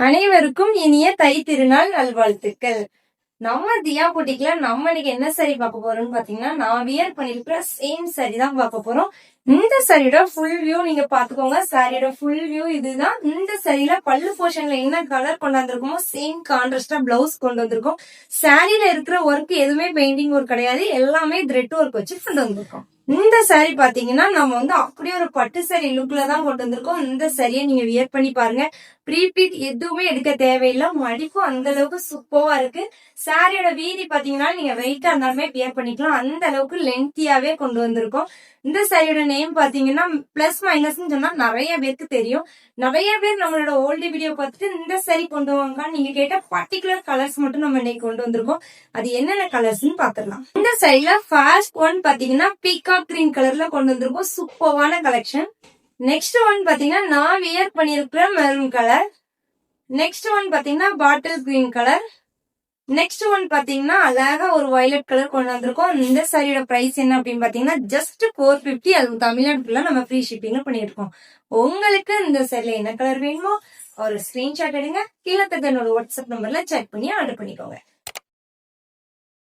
அனைவருக்கும் இனிய தை திருநாள் நல்வாழ்த்துக்கள். நம்ம தியா போட்டிக்கல நம்ம இன்னைக்கு என்ன சாரி பார்க்க போறோம்னு பாத்தீங்கன்னா, நான் வியர் பண்ணிருக்கிற சேம் சாரி தான் பார்க்க போறோம். இந்த சாரியோட ஃபுல் வியூ நீங்க பாத்துக்கோங்க. சாரியோட ஃபுல் வியூ இதுதான். இந்த சாரியில பல்லு போர்ஷன்ல என்ன கலர் கொண்டு வந்திருக்கோமோ சேம் கான்ட்ராஸ்டா பிளவுஸ் கொண்டு வந்திருக்கோம். சாரியில இருக்கிற ஒர்க் எதுவுமே பெயிண்டிங் ஒர்க் கிடையாது, எல்லாமே த்ரெட் ஒர்க் வச்சு கொண்டு வந்திருக்கோம். இந்த சாரி பாத்தீங்கன்னா நம்ம அப்படியே ஒரு பட்டு சாரி லுக்ல தான் கொண்டு வந்திருக்கோம். இந்த சாரியை நீங்க வியர் பண்ணி பாருங்க. ப்ரீபீட் எதுவுமே எடுக்க தேவையில்லை, மடிப்பும் அந்த அளவுக்கு சூப்பரா இருக்கு. சாரியோட வீதி பாத்தீங்கன்னா நீங்க வெயிட்டா இருந்தாலுமே வியர் பண்ணிக்கலாம், அந்த அளவுக்கு லென்த்தியாவே கொண்டு வந்திருக்கோம். இந்த சாரியோட நேம் பாத்தீங்கன்னா பிளஸ் மைனஸ் சொன்னா நிறைய பேருக்கு தெரியும். நிறைய பேர் நம்மளோட ஓல்டு வீடியோ பார்த்துட்டு இந்த சாரி கொண்டு வாங்க நீங்க கேட்ட பர்டிகுலர் கலர்ஸ் மட்டும் நம்ம இன்னைக்கு கொண்டு வந்திருக்கோம். அது என்னென்ன கலர்ஸ்ன்னு பாத்துடலாம். இந்த சாரில ஃபர்ஸ்ட் ஒன் பாத்தீங்கன்னா பீகாக் கிரீன் கலர்ல கொண்டு வந்திருக்கோம். சூப்பரான கலெக்ஷன். நெக்ஸ்ட் ஒன் பாத்தீங்கன்னா நான் வியர் பண்ணிருக்கிற மெரூன் கலர். நெக்ஸ்ட் ஒன் பாத்தீங்கன்னா bottle green colour. Next one பாத்தீங்கன்னா அழகா ஒரு வயலட் கலர் கொண்டு வந்திருக்கோம். இந்த சாரியோட பிரைஸ் என்ன அப்படின்னு பாத்தீங்கன்னா ஜஸ்ட் 450. அது தமிழ்நாட்டுக்குள்ள நம்ம ஃப்ரீ ஷிப்பிங்ல பண்ணிருக்கோம். உங்களுக்கு இந்த சாரில என்ன கலர் வேணுமோ ஒரு ஸ்கிரீன்ஷாட் எடுங்க, கீழே தக்க என்னோட வாட்ஸ்அப் நம்பர்ல செக் பண்ணி ஆர்டர் பண்ணிக்கோங்க.